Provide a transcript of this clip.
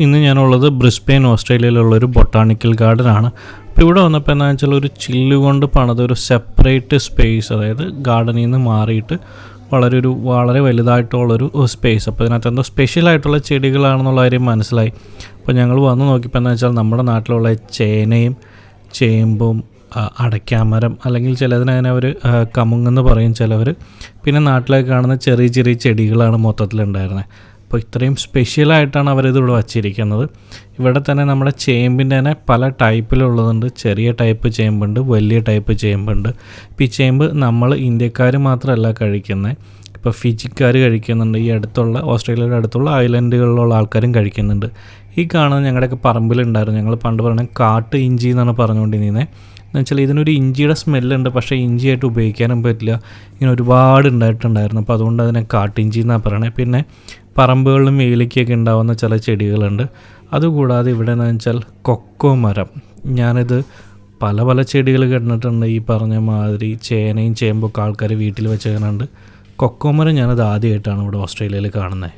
ഇന്ന് ഞാനുള്ളത് Brisbane ഓസ്ട്രേലിയയിലുള്ളൊരു botanical ഗാർഡനാണ്. അപ്പോൾ ഇവിടെ വന്നപ്പോൾ എന്താണെന്ന് വെച്ചാൽ ഒരു ചില്ല് കൊണ്ട് പണിതൊരു സെപ്പറേറ്റ് സ്പേസ്, അതായത് ഗാർഡനിൽ നിന്ന് മാറിയിട്ട് വളരെ വലുതായിട്ടുള്ളൊരു സ്പേസ്. അപ്പോൾ ഇതിനകത്ത് എന്തോ സ്പെഷ്യലായിട്ടുള്ള ചെടികളാണെന്നുള്ള കാര്യം മനസ്സിലായി. അപ്പോൾ ഞങ്ങൾ വന്ന് നോക്കിയപ്പോൾ എന്താ വെച്ചാൽ നമ്മുടെ നാട്ടിലുള്ള ചേനയും ചേമ്പും അടയ്ക്കാമരം, അല്ലെങ്കിൽ ചിലതിനതിനെ അവർ കമുങ്ങെന്ന് പറയും ചിലവർ, പിന്നെ നാട്ടിലേക്ക് കാണുന്ന ചെറിയ ചെറിയ ചെടികളാണ് മൊത്തത്തിലുണ്ടായിരുന്നത്. അപ്പോൾ ഇത്രയും സ്പെഷ്യലായിട്ടാണ് അവരിത് ഇവിടെ വച്ചിരിക്കുന്നത്. ഇവിടെ തന്നെ നമ്മുടെ ചേമ്പിൻ്റെ തന്നെ പല ടൈപ്പിലുള്ളതുണ്ട്. ചെറിയ ടൈപ്പ് ചേമ്പുണ്ട്, വലിയ ടൈപ്പ് ചേമ്പുണ്ട്. ഇപ്പോൾ ഈ ചേമ്പ് നമ്മൾ ഇന്ത്യക്കാർ മാത്രമല്ല കഴിക്കുന്നത്, ഇപ്പോൾ ഫിജിക്കാർ കഴിക്കുന്നുണ്ട്, ഈ അടുത്തുള്ള ഓസ്ട്രേലിയയുടെ അടുത്തുള്ള ഐലൻഡുകളിലുള്ള ആൾക്കാരും കഴിക്കുന്നുണ്ട്. ഈ കാണുന്നത് ഞങ്ങളുടെയൊക്കെ പറമ്പിലുണ്ടായിരുന്നു. ഞങ്ങൾ പണ്ട് പറയുന്നത് കാട്ട് ഇഞ്ചി എന്നാണ് പറഞ്ഞുകൊണ്ടിരുന്നത്. എന്ന് വെച്ചാൽ ഇതിനൊരു ഇഞ്ചിയുടെ സ്മെല്ലുണ്ട്, പക്ഷേ ഇഞ്ചിയായിട്ട് ഉപയോഗിക്കാനും പറ്റില്ല. ഇങ്ങനെ ഒരുപാട് ഉണ്ടായിട്ടുണ്ടായിരുന്നു. അപ്പോൾ അതുകൊണ്ട് അതിനെ കാട്ടിഞ്ചി എന്നാണ് പറയണത്. പിന്നെ പറമ്പുകളിലും വേലിക്കൊക്കെ ഉണ്ടാകുന്ന ചില ചെടികളുണ്ട്. അതുകൂടാതെ ഇവിടെ എന്ന് വെച്ചാൽ കൊക്കോ മരം. ഞാനിത് പല ചെടികൾ കണ്ടിട്ടുണ്ട്. ഈ പറഞ്ഞ മാതിരി ചേനയും ചേമ്പൊക്കെ ആൾക്കാർ വീട്ടിൽ വെച്ച് കാണുന്നുണ്ട്. കൊക്കോ മരം ഞാനത് ആദ്യമായിട്ടാണ് ഇവിടെ ഓസ്ട്രേലിയയിൽ കാണുന്നത്.